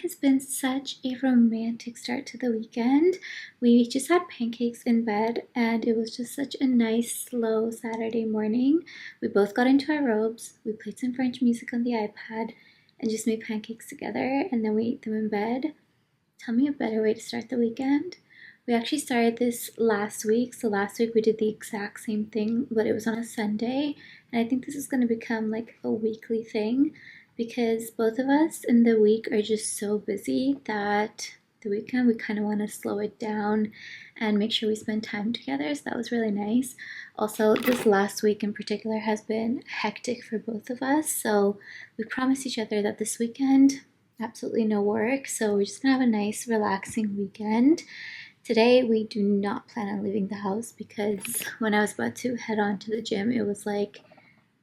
has been such a romantic start to the weekend. We just had pancakes in bed and it was just such a nice, slow Saturday morning. We both got into our robes, we played some French music on the iPad and just made pancakes together, and then we ate them in bed. Tell me a better way to start the weekend. We actually started this last week, so last week we did the exact same thing, but it was on a Sunday, and I think this is going to become like a weekly thing because both of us in the week are just so busy that the weekend we kind of want to slow it down and make sure we spend time together. So that was really nice. Also, this last week in particular has been hectic for both of us, so we promised each other that this weekend absolutely no work, so we're just gonna have a nice relaxing weekend. Today we do not plan on leaving the house because when I was about to head on to the gym it was like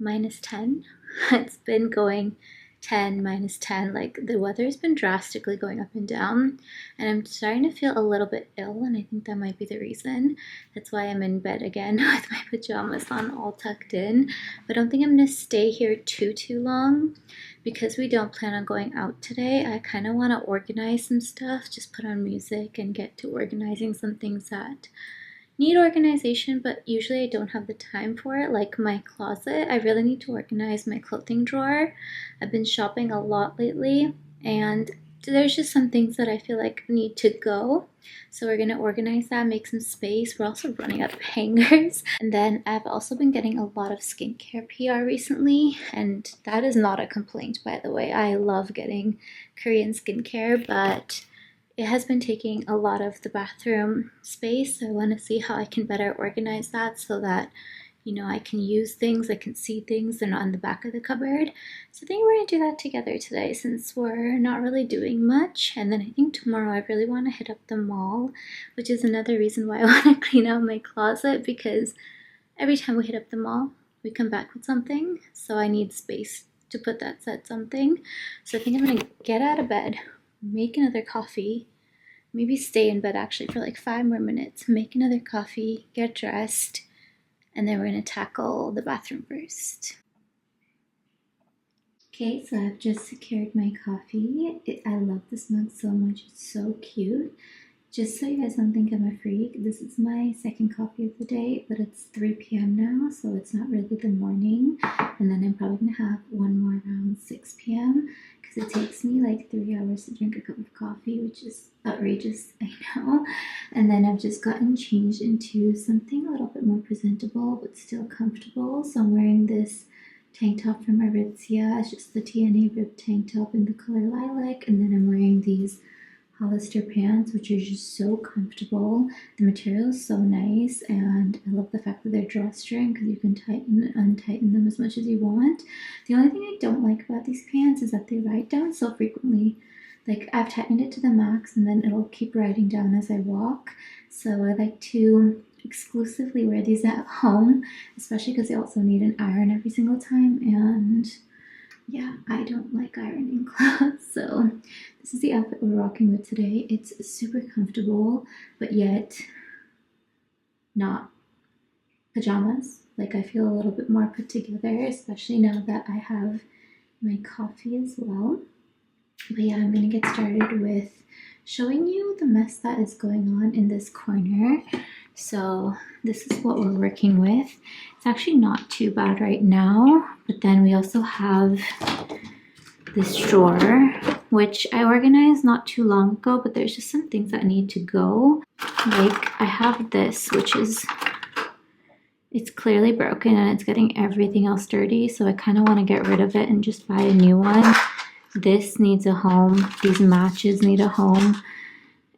-10. It's been going 10, -10, like the weather has been drastically going up and down, and I'm starting to feel a little bit ill, and I think that might be the reason. That's why I'm in bed again with my pajamas on, all tucked in. But I don't think I'm gonna stay here too long because we don't plan on going out today. I kind of want to organize some stuff, just put on music and get to organizing some things that need organization, but usually I don't have the time for it. Like my closet, I really need to organize my clothing drawer. I've been shopping a lot lately and there's just some things that I feel like need to go. So we're gonna organize that, make some space. We're also running out of hangers. And then I've also been getting a lot of skincare PR recently, and that is not a complaint, by the way. I love getting Korean skincare, but it has been taking a lot of the bathroom space, so I want to see how I can better organize that so that, you know, I can use things, I can see things, they're not in the back of the cupboard. So I think we're going to do that together today since we're not really doing much. And then I think tomorrow I really want to hit up the mall, which is another reason why I want to clean out my closet, because every time we hit up the mall, we come back with something, so I need space to put that said something. So I think I'm going to get out of bed, make another coffee, maybe stay in bed actually for like 5 more minutes, make another coffee, get dressed, and then we're going to tackle the bathroom first. Okay, so I've just secured my coffee. I love this mug so much, it's so cute. Just so you guys don't think I'm a freak, this is my second coffee of the day, but it's 3 p.m. now, so it's not really the morning. And then I'm probably gonna have one more around 6 p.m. because it takes me like 3 hours to drink a cup of coffee, which is outrageous, I know. And then I've just gotten changed into something a little bit more presentable, but still comfortable. So I'm wearing this tank top from Aritzia. It's just the TNA rib tank top in the color lilac, and then I'm wearing these Hollister pants, which are just so comfortable. The material is so nice, and I love the fact that they're drawstring because you can tighten and untighten them as much as you want. The only thing I don't like about these pants is that they ride down so frequently. Like, I've tightened it to the max and then it'll keep riding down as I walk. So I like to exclusively wear these at home, especially because they also need an iron every single time, and yeah, I don't like ironing clothes. So this is the outfit we're rocking with today. It's super comfortable, but yet not pajamas. Like, I feel a little bit more put together, especially now that I have my coffee as well. But yeah, I'm gonna get started with showing you the mess that is going on in this corner. So this is what we're working with. It's actually not too bad right now, but then we also have this drawer, which I organized not too long ago, but there's just some things that need to go. Like, I have this, which is, it's clearly broken and it's getting everything else dirty, so I kind of want to get rid of it and just buy a new one. This needs a home, these matches need a home,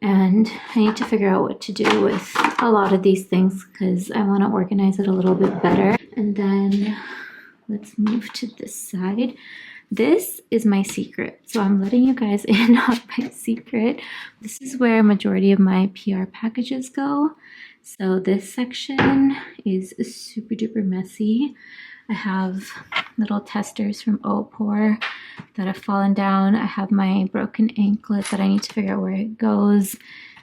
and I need to figure out what to do with a lot of these things because I want to organize it a little bit better. And then let's move to this side. This is my secret, so I'm letting you guys in on my secret. This is where a majority of my PR packages go. So this section is super duper messy. I have little testers from Opor that have fallen down. I have my broken anklet that I need to figure out where it goes.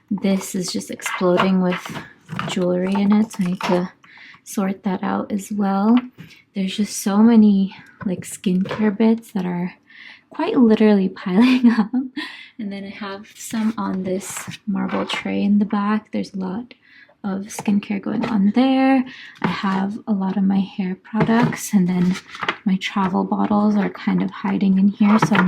This is just exploding with jewelry in it, so I need to sort that out as well. There's just so many like skincare bits that are quite literally piling up. And then I have some on this marble tray in the back. There's a lot of skincare going on there. I have a lot of my hair products, and then my travel bottles are kind of hiding in here, so I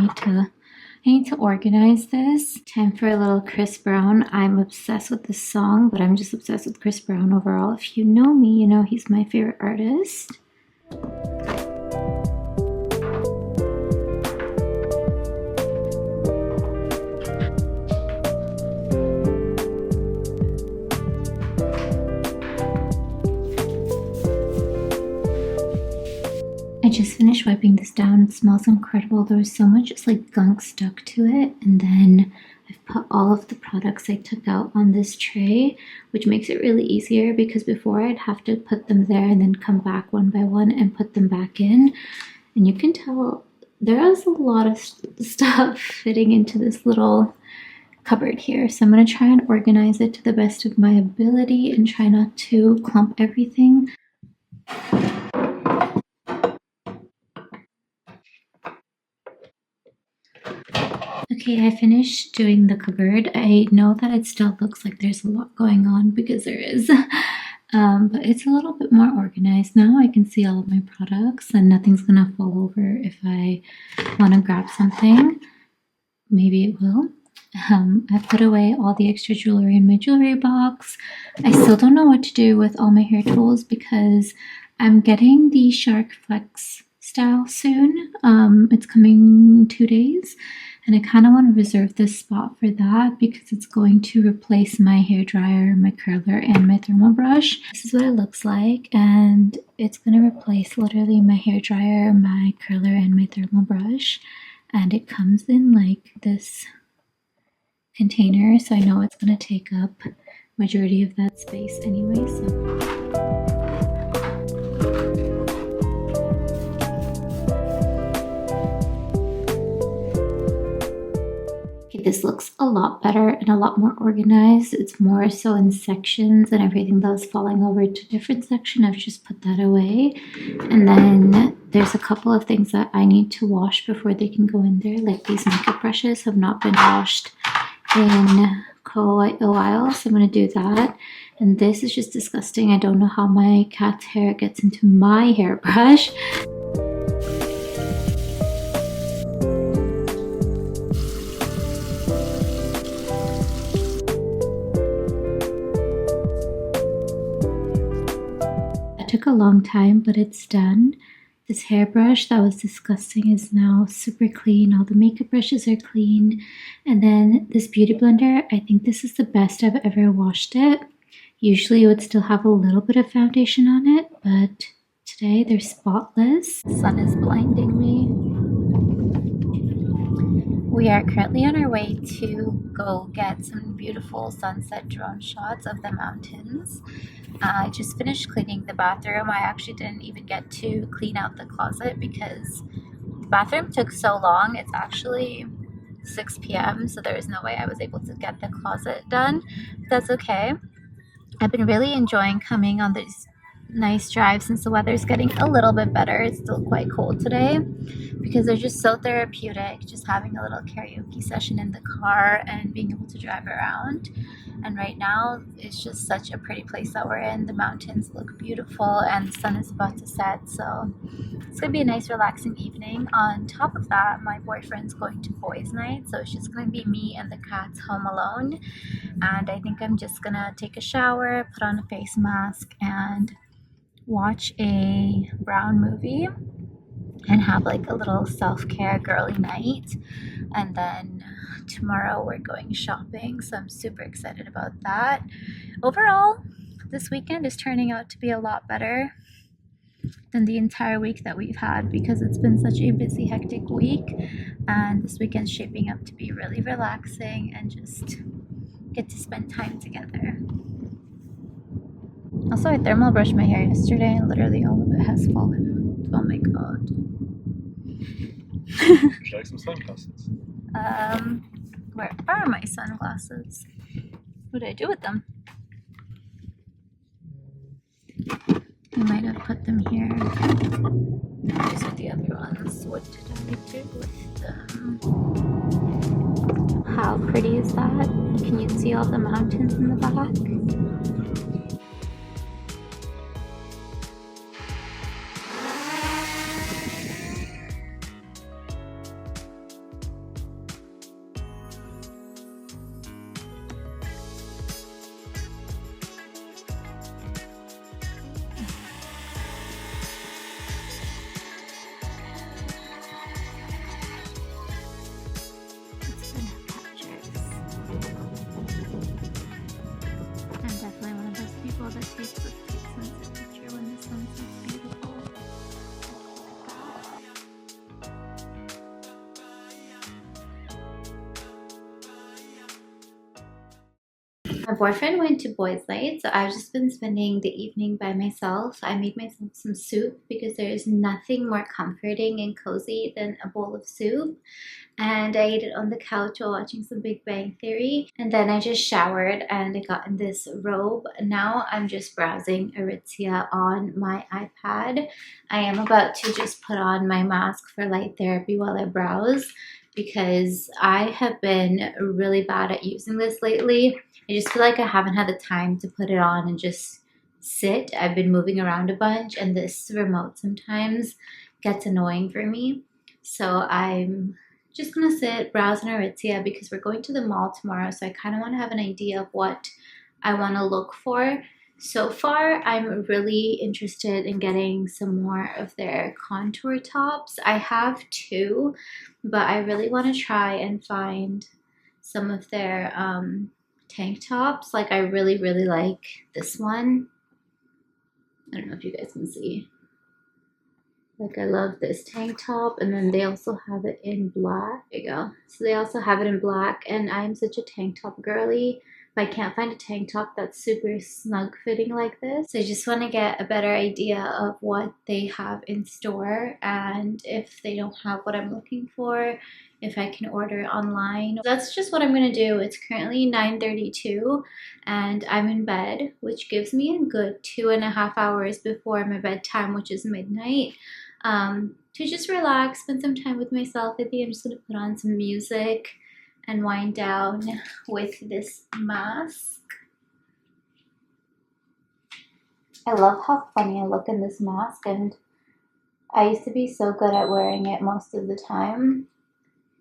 need to organize this. Time for a little Chris Brown. I'm obsessed with this song, but I'm just obsessed with Chris Brown overall. If you know me, you know he's my favorite artist. I just finished wiping this down. It smells incredible. There was so much just like gunk stuck to it, and then I've put all of the products I took out on this tray, which makes it really easier because before I'd have to put them there and then come back one by one and put them back in. And you can tell there is a lot of stuff fitting into this little cupboard here. So I'm going to try and organize it to the best of my ability and try not to clump everything. Okay, I finished doing the cupboard. I know that it still looks like there's a lot going on because there is, but it's a little bit more organized now. I can see all of my products and nothing's gonna fall over if I want to grab something. Maybe it will. I've put away all the extra jewelry in my jewelry box. I still don't know what to do with all my hair tools because I'm getting the Shark flexstyle soon. It's coming in 2 days. And I kind of want to reserve this spot for that because it's going to replace my hair dryer, my curler, and my thermal brush. This is what it looks like, and it's going to replace literally my hair dryer, my curler, and my thermal brush. And it comes in like this container, so I know it's going to take up majority of that space anyway. This looks a lot better and a lot more organized. It's more so in sections, and everything that was falling over to a different section, I've just put that away. And then there's a couple of things that I need to wash before they can go in there. Like these makeup brushes have not been washed in quite a while, so I'm going to do that. And this is just disgusting. I don't know how my cat's hair gets into my hairbrush. Took a long time, but it's done. This hairbrush that was disgusting is now super clean. All the makeup brushes are clean. And then this beauty blender, I think this is the best I've ever washed it. Usually it would still have a little bit of foundation on it, but today they're spotless. The sun is blinding me. We are currently on our way to go get some beautiful sunset drone shots of the mountains. I just finished cleaning the bathroom. I actually didn't even get to clean out the closet because the bathroom took so long. It's actually 6 p.m. so there was no way I was able to get the closet done. But that's okay. I've been really enjoying coming on these nice drives since the weather's getting a little bit better. It's still quite cold today because they're just so therapeutic, just having a little karaoke session in the car and being able to drive around. And right now it's just such a pretty place that we're in. The mountains look beautiful and the sun is about to set, so it's gonna be a nice relaxing evening. On top of that, my boyfriend's going to boys' night, so it's just gonna be me and the cats home alone. And I think I'm just gonna take a shower, put on a face mask, and watch a brown movie and have like a little self-care girly night. And then tomorrow we're going shopping, so I'm super excited about that. Overall, this weekend is turning out to be a lot better than the entire week that we've had because it's been such a busy, hectic week, and this weekend's shaping up to be really relaxing and just get to spend time together. Also, I thermal brushed my hair yesterday and literally all of it has fallen out. Oh my god. Would you like some sunglasses? Where are my sunglasses? What did I do with them? might have put them here. These are the other ones. What did I do with them? How pretty is that? Can you see all the mountains in the back? I'm definitely one of those people that takes a sunset picture when the sunset's beautiful. My boyfriend went to boys' night, so I've just been spending the evening by myself. I made myself some soup because there is nothing more comforting and cozy than a bowl of soup. And I ate it on the couch while watching some Big Bang Theory. And then I just showered and I got in this robe. Now I'm just browsing Aritzia on my iPad. I am about to just put on my mask for light therapy while I browse because I have been really bad at using this lately. I just feel like I haven't had the time to put it on and just sit. I've been moving around a bunch and this remote sometimes gets annoying for me. So I'm just gonna sit, browse on Aritzia because we're going to the mall tomorrow. So I kind of want to have an idea of what I want to look for. So far, I'm really interested in getting some more of their contour tops. I have two, but I really want to try and find some of their tank tops. Like I really like this one. I don't know if you guys can see. Like I love this tank top, and then they also have it in black. There you go. So they also have it in black, and I'm such a tank top girly. But I can't find a tank top that's super snug fitting like this. So I just want to get a better idea of what they have in store, and if they don't have what I'm looking for, if I can order it online. That's just what I'm going to do. It's currently 9:32 and I'm in bed, which gives me a good 2.5 hours before my bedtime, which is midnight. To just relax, spend some time with myself. I think I'm just going to put on some music and wind down with this mask. I love how funny I look in this mask, and I used to be so good at wearing it most of the time.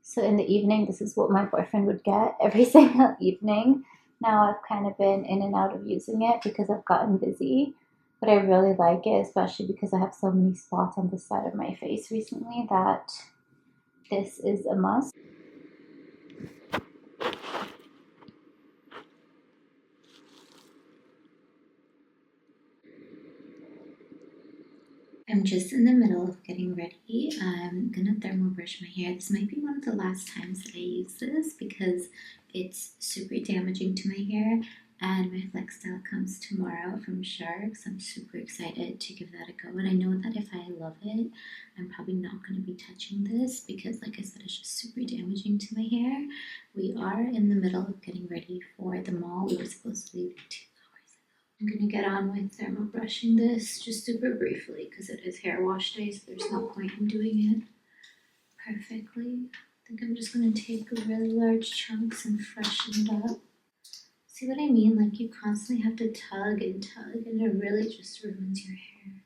So in the evening, this is what my boyfriend would get every single evening. Now I've kind of been in and out of using it because I've gotten busy. But I really like it, especially because I have so many spots on the side of my face recently that this is a must. I'm just in the middle of getting ready. I'm gonna thermal brush my hair. This might be one of the last times that I use this because it's super damaging to my hair. And my flexstyle comes tomorrow from Sharks. I'm super excited to give that a go. And I know that if I love it, I'm probably not going to be touching this because, like I said, it's just super damaging to my hair. We are in the middle of getting ready for the mall. We were supposed to leave 2 hours ago. I'm going to get on with thermal brushing this just super briefly because it is hair wash day, so there's no point in doing it perfectly. I think I'm just going to take really large chunks and freshen it up. See what I mean? Like you constantly have to tug and it really just ruins your hair.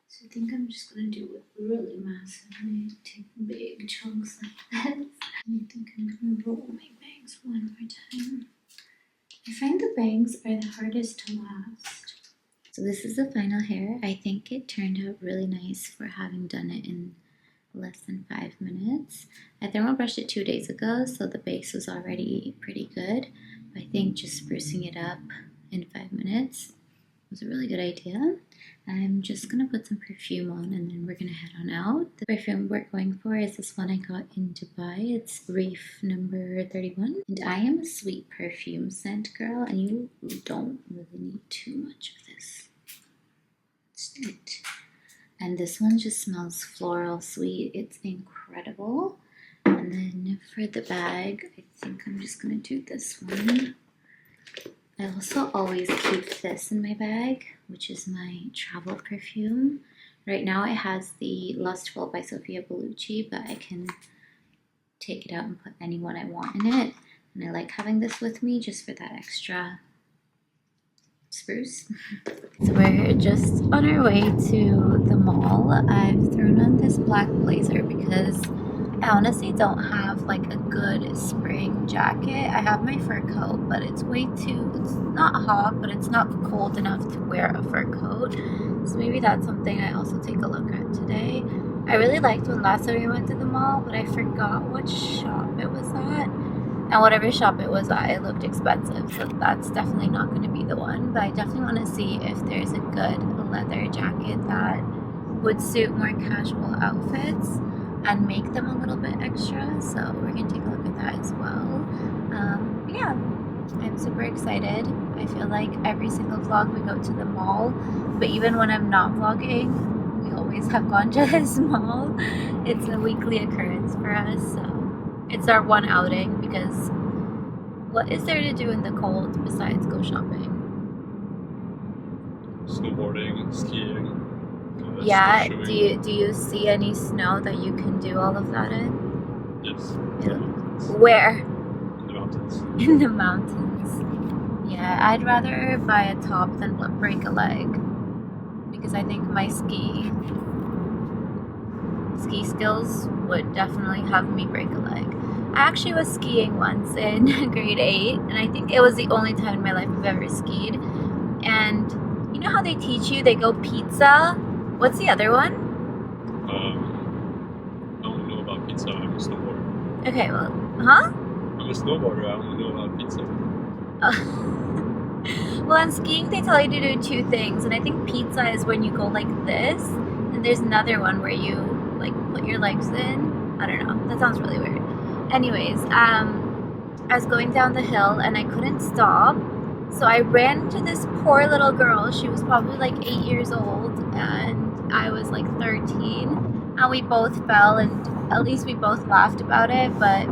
So I think I'm just gonna do it really massively, take big chunks like this. And I think I'm gonna roll my bangs one more time. I find the bangs are the hardest to last. So this is the final hair. I think it turned out really nice for having done it in less than 5 minutes. I thermal brushed it 2 days ago, so the base was already pretty good. I think just sprucing it up in 5 minutes was a really good idea. I'm just gonna put some perfume on and then we're gonna head on out. The perfume we're going for is this one I got in Dubai. It's Reef number 31. And I am a sweet perfume scent girl, and you don't really need too much of this. That's it. And this one just smells floral sweet. It's incredible. And then for the bag, I think I'm just gonna do this one. I also always keep this in my bag, which is my travel perfume. Right now it has the Lustful by Sofia Bellucci, but I can take it out and put any one I want in it. And I like having this with me just for that extra spruce. So we're just on our way to the mall. I've thrown on this black blazer because I honestly don't have like a good spring jacket. I have my fur coat, but it's not hot, but it's not cold enough to wear a fur coat. So maybe that's something I also take a look at today. I really liked when last time we went to the mall, but I forgot what shop it was at. And whatever shop it was at, it looked expensive, so that's definitely not going to be the one. But I definitely want to see if there's a good leather jacket that would suit more casual outfits and make them a little bit extra. So we're going to take a look at that as well. Yeah, I'm super excited. I feel like every single vlog we go to the mall, but even when I'm not vlogging, we always have gone to this mall. It's a weekly occurrence for us, so it's our one outing because what is there to do in the cold besides go shopping? Snowboarding, skiing. Yeah, do you see any snow that you can do all of that in? Yes. Where? In the mountains. In the mountains. Yeah, I'd rather buy a top than break a leg because I think my ski skills would definitely have me break a leg. I actually was skiing once in grade 8, and I think it was the only time in my life I've ever skied. And you know how they teach you, they go pizza? What's the other one? I don't know about pizza, I'm a snowboarder. Okay, well, huh? I'm a snowboarder, I only know about pizza. Well, on skiing they tell you to do two things, and I think pizza is when you go like this, and there's another one where you like put your legs in. I don't know, that sounds really weird. Anyways, I was going down the hill and I couldn't stop, so I ran into this poor little girl. She was probably like 8 years old and I was like 13, and we both fell, and at least we both laughed about it. But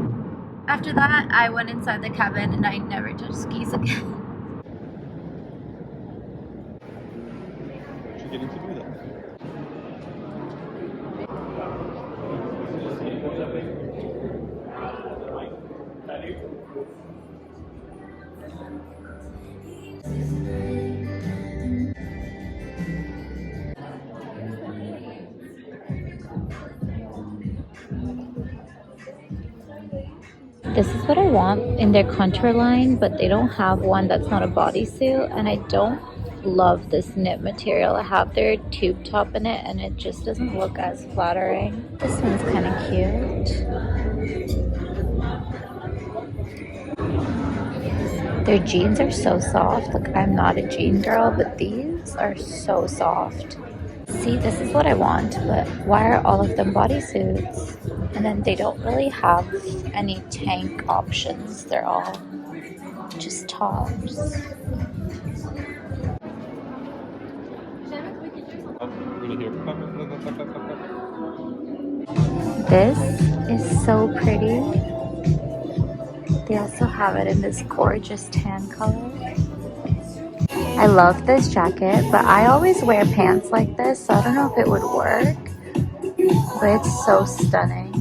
after that I went inside the cabin and I never touched skis again. What you getting to do that? This is what I want in their contour line, but they don't have one that's not a bodysuit, and I don't love this knit material. I have their tube top in it and it just doesn't look as flattering. This one's kind of cute. Their jeans are so soft. Like, I'm not a jean girl, but these are so soft. See, this is what I want, but why are all of them bodysuits? And then they don't really have any tank options. They're all just tops. This is so pretty. They also have it in this gorgeous tan color. I love this jacket, but I always wear pants like this, so I don't know if it would work, but it's so stunning.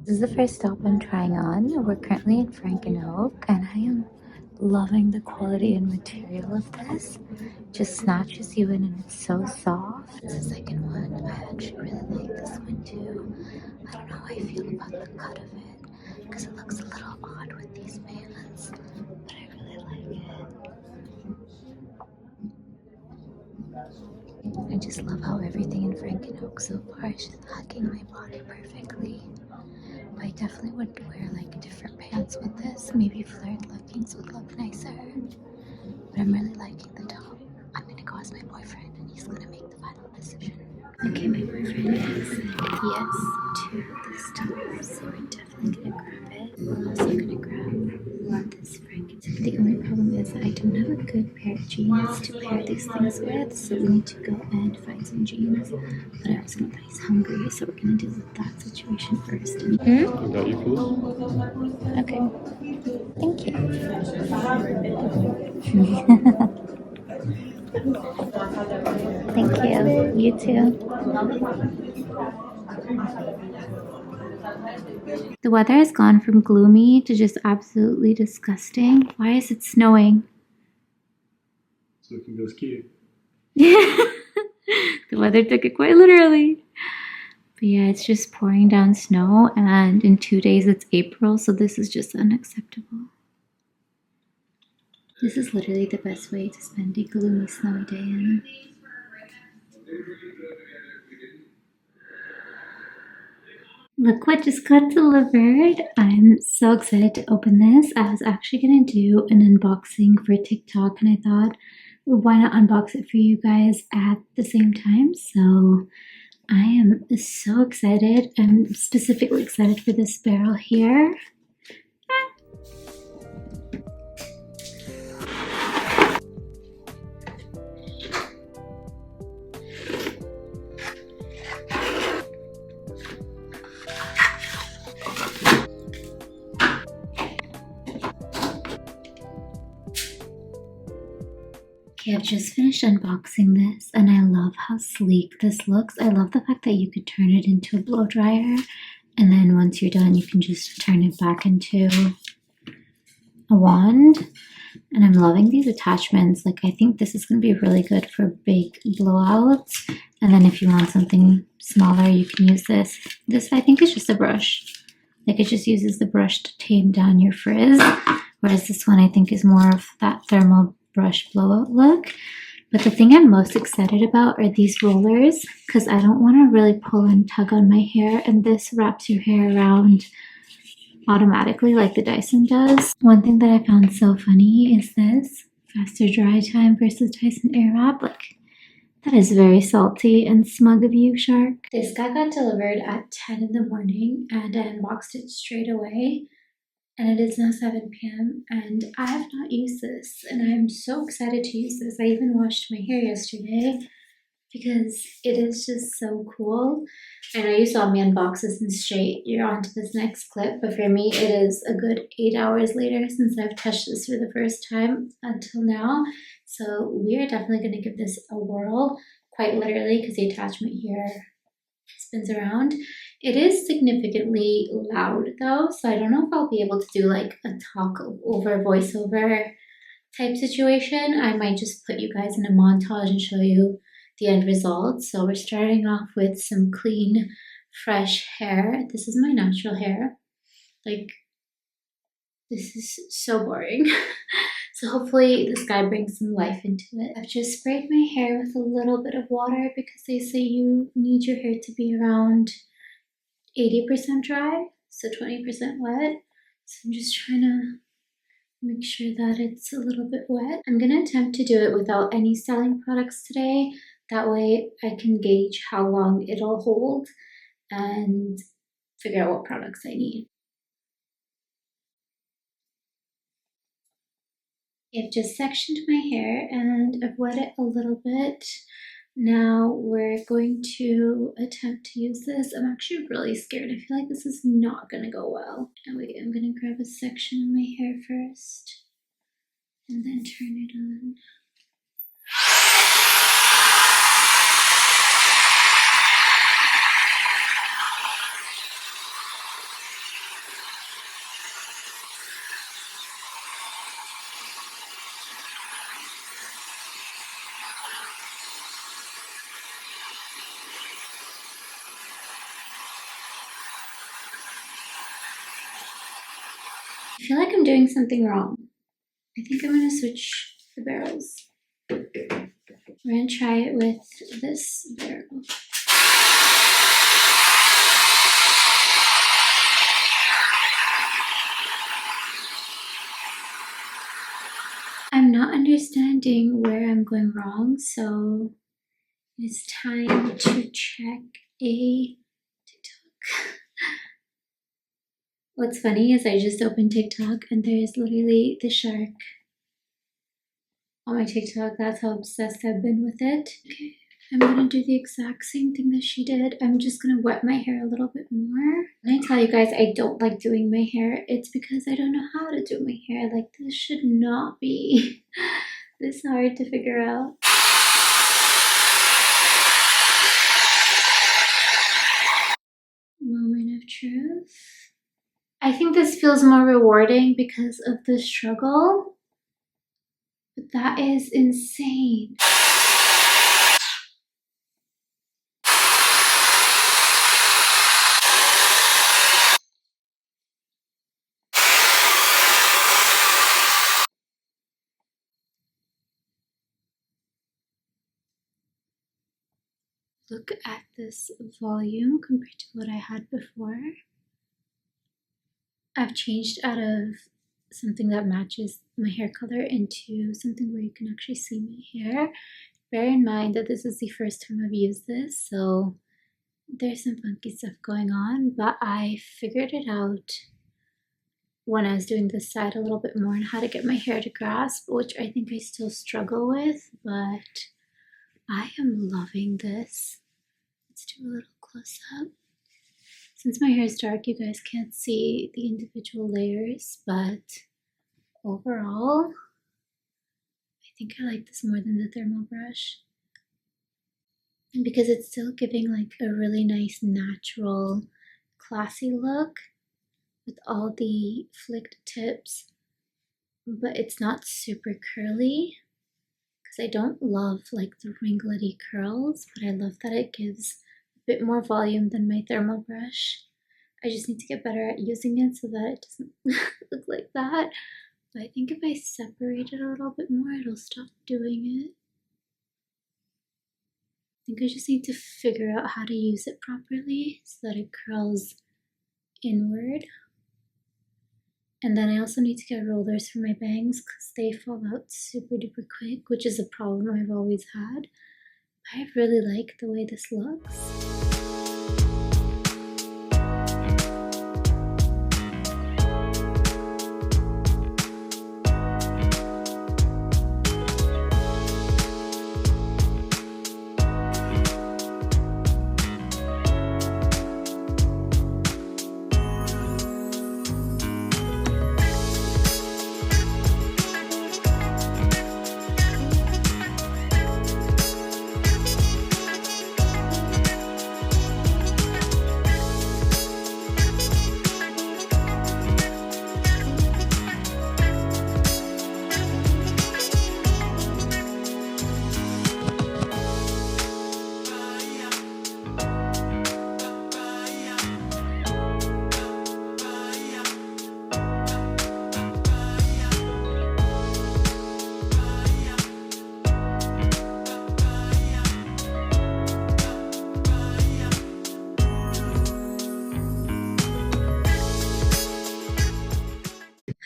This is the first stop I'm trying on. We're currently in Frank and Oak, and I am loving the quality and material of this. Just snatches you in and it's so soft. It's the second one. I actually really like this one too. I don't know how I feel about the cut of it because it looks a little odd with these pants, but I really like it. I just love how everything in Frank and Oak so far is just hugging my body perfectly. But I definitely would wear like different pants with this. Maybe flared leggings would look nicer. But I'm really liking the top. I'm gonna go ask my boyfriend and he's gonna make the final decision. Okay, my boyfriend has said yes to this top, so we're definitely gonna grab it. We're also gonna grab this Frank. The only problem is that I don't have a good pair of jeans to pair these things with, so we need to go and find some jeans. But I also know that he's hungry, so we're gonna deal with that situation first. I got you for Okay. Thank you. Thank you. You too. The weather has gone from gloomy to just absolutely disgusting. Why is it snowing? so we can go skiing. The weather took it quite literally. But yeah, it's just pouring down snow, and in 2 days it's April, so this is just unacceptable. This is literally the best way to spend a gloomy, snowy day in. Look what just got delivered. I'm so excited to open this. I was actually going to do an unboxing for TikTok, and I thought, well, why not unbox it for you guys at the same time? So I am so excited. I'm specifically excited for this barrel here. Okay, I've just finished unboxing this, and I love how sleek this looks. I love the fact that you could turn it into a blow dryer, and then once you're done, you can just turn it back into a wand. And I'm loving these attachments. Like, I think this is going to be really good for big blowouts. And then if you want something smaller, you can use this. This, I think, is just a brush. Like, it just uses the brush to tame down your frizz. Whereas this one, I think, is more of that thermal brush blowout look. But the thing I'm most excited about are these rollers, because I don't want to really pull and tug on my hair. And this wraps your hair around automatically like the Dyson does. One thing that I found so funny is this faster dry time versus Dyson Airwrap. Like, that is very salty and smug of you, Shark. This guy got delivered at 10 in the morning, and I unboxed it straight away. And it is now 7 p.m. and I have not used this, and I'm so excited to use this. I even washed my hair yesterday because it is just so cool. I know you saw me unbox this and straight, you're on to this next clip, but for me it is a good 8 hours later since I've touched this for the first time until now. So we are definitely going to give this a whirl, quite literally, because the attachment here spins around. It is significantly loud though, so I don't know if I'll be able to do like a talk over voiceover type situation. I might just put you guys in a montage and show you the end result. So we're starting off with some clean, fresh hair. This is my natural hair. Like, this is so boring. So hopefully this guy brings some life into it. I've just sprayed my hair with a little bit of water because they say you need your hair to be around 80% dry, so 20% wet. So I'm just trying to make sure that it's a little bit wet. I'm gonna attempt to do it without any styling products today. That way I can gauge how long it'll hold and figure out what products I need. I've just sectioned my hair and I've wet it a little bit. Now we're going to attempt to use this. I'm actually really scared. I feel like this is not gonna go well. Oh wait, I'm gonna grab a section of my hair first and then turn it on. I feel like I'm doing something wrong. I think I'm gonna switch the barrels. We're gonna try it with this barrel. I'm not understanding where I'm going wrong, so it's time to check a TikTok. What's funny is I just opened TikTok and there's literally the shark on my TikTok. That's how obsessed I've been with it. Okay, I'm gonna do the exact same thing that she did. I'm just gonna wet my hair a little bit more. When I tell you guys I don't like doing my hair, it's because I don't know how to do my hair. Like, this should not be this hard to figure out. Moment of truth. I think this feels more rewarding because of the struggle, but that is insane. Look at this volume compared to what I had before. I've changed out of something that matches my hair color into something where you can actually see my hair. Bear in mind that this is the first time I've used this, so there's some funky stuff going on, but I figured it out when I was doing this side a little bit more on how to get my hair to grasp, which I think I still struggle with, but I am loving this. Let's do a little close up. Since my hair is dark, you guys can't see the individual layers, but overall, I think I like this more than the thermal brush. And because it's still giving like a really nice, natural, classy look with all the flicked tips, but it's not super curly because I don't love like the ringlety curls, but I love that it gives a bit more volume than my thermal brush. I just need to get better at using it so that it doesn't look like that. But I think if I separate it a little bit more, it'll stop doing it. I think I just need to figure out how to use it properly so that it curls inward. And then I also need to get rollers for my bangs because they fall out super duper quick, which is a problem I've always had. I really like the way this looks.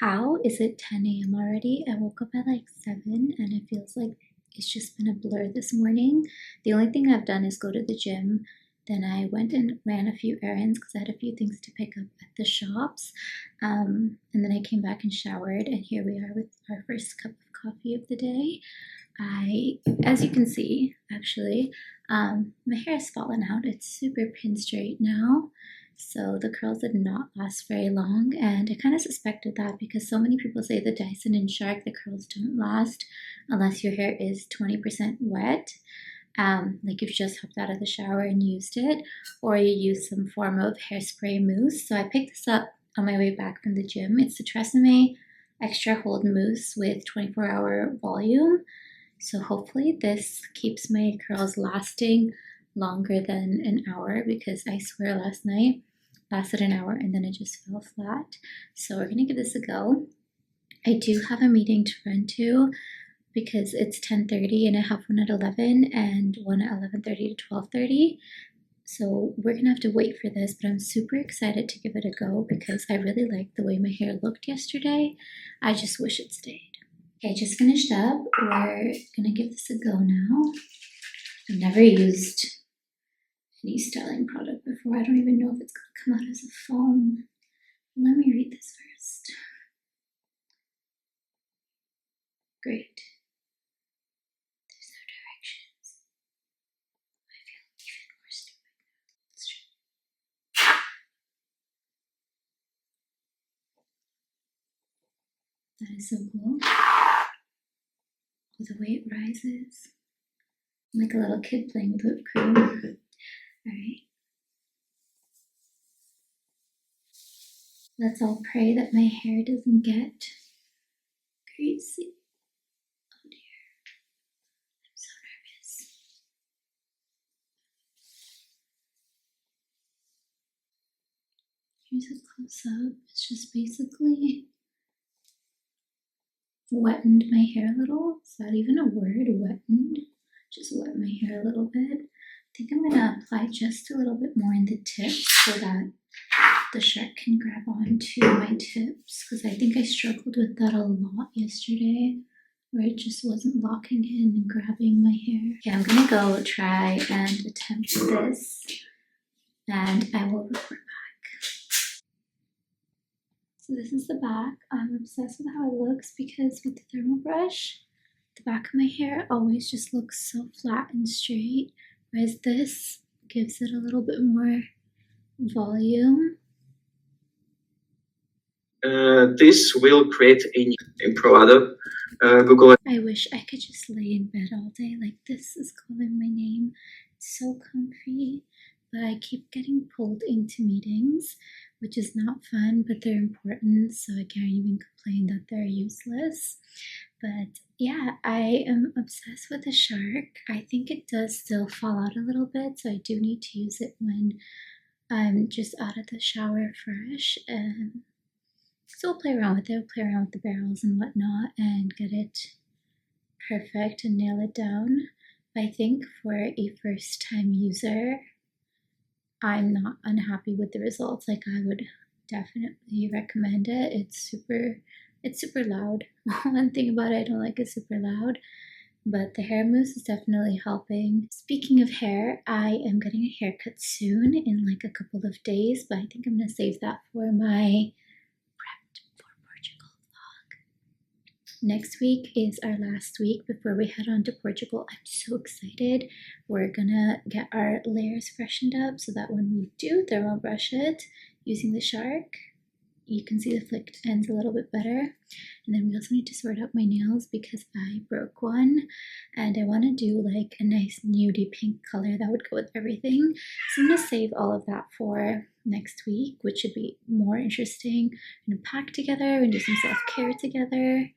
How is it 10 a.m. already? I woke up at like 7 and it feels like it's just been a blur this morning. The only thing I've done is go to the gym. Then I went and ran a few errands because I had a few things to pick up at the shops. And then I came back and showered, and here we are with our first cup of coffee of the day. As you can see, actually, my hair has fallen out. It's super pin straight now. So the curls did not last very long, and I kind of suspected that because so many people say the Dyson and Shark, the curls don't last unless your hair is 20% wet. Like you've just hopped out of the shower and used it, or you use some form of hairspray mousse. So I picked this up on my way back from the gym. It's the Tresemme Extra Hold Mousse with 24-hour volume. So hopefully this keeps my curls lasting longer than an hour, because I swear last night lasted an hour and then it just fell flat. So we're gonna give this a go. I do have a meeting to run to because it's 10:30 and I have one at 11 and one at 11:30 to 12:30. So we're gonna have to wait for this, but I'm super excited to give it a go because I really liked the way my hair looked yesterday. I just wish it stayed. Okay, I just finished up. We're gonna give this a go now. I've never used any styling product before. I don't even know if it's gonna come out as a foam. Let me read this first. Great. There's no directions. I feel even more stupid. It's true. That is so cool. The way it rises. I'm like a little kid playing with whipped cream. Alright. Let's all pray that my hair doesn't get greasy. Oh dear. I'm so nervous. Here's a close up. It's just basically wettened my hair a little. Is that even a word? Wettened? Just wet my hair a little bit. I think I'm gonna apply just a little bit more in the tips so that the shark can grab onto my tips, because I think I struggled with that a lot yesterday, where it just wasn't locking in and grabbing my hair. Okay, I'm gonna go try and attempt this, and I will report back. So this is the back. I'm obsessed with how it looks because with the thermal brush, the back of my hair always just looks so flat and straight, whereas this gives it a little bit more volume. This will create a new product. Google. I wish I could just lay in bed all day. Like, this is calling my name. It's so comfy, but I keep getting pulled into meetings, which is not fun, but they're important, so I can't even complain that they're useless. But yeah, I am obsessed with the shark. I think it does still fall out a little bit, so I do need to use it when I'm just out of the shower fresh. And so we'll play around with it, we'll play around with the barrels and whatnot and get it perfect and nail it down. But I think for a first time user, I'm not unhappy with the results. Like, I would definitely recommend it. It's super loud. One thing about it I don't like is super loud, but the hair mousse is definitely helping. Speaking of hair, I am getting a haircut soon in like a couple of days, but I think I'm gonna save that for my next week is our last week before we head on to Portugal. I'm so excited. We're gonna get our layers freshened up so that when we do thermal brush it using the shark, you can see the flicked ends a little bit better. And then we also need to sort out my nails because I broke one and I want to do like a nice nudie pink color that would go with everything. So I'm gonna save all of that for next week, which should be more interesting. We're gonna pack together and do some self-care together.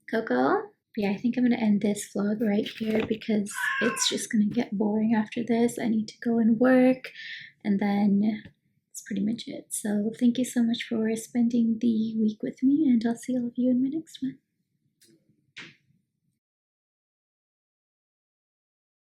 Coco? Yeah, I think I'm gonna end this vlog right here because it's just gonna get boring after this. I need to go and work, and then that's pretty much it. So thank you so much for spending the week with me, and I'll see all of you in my next one.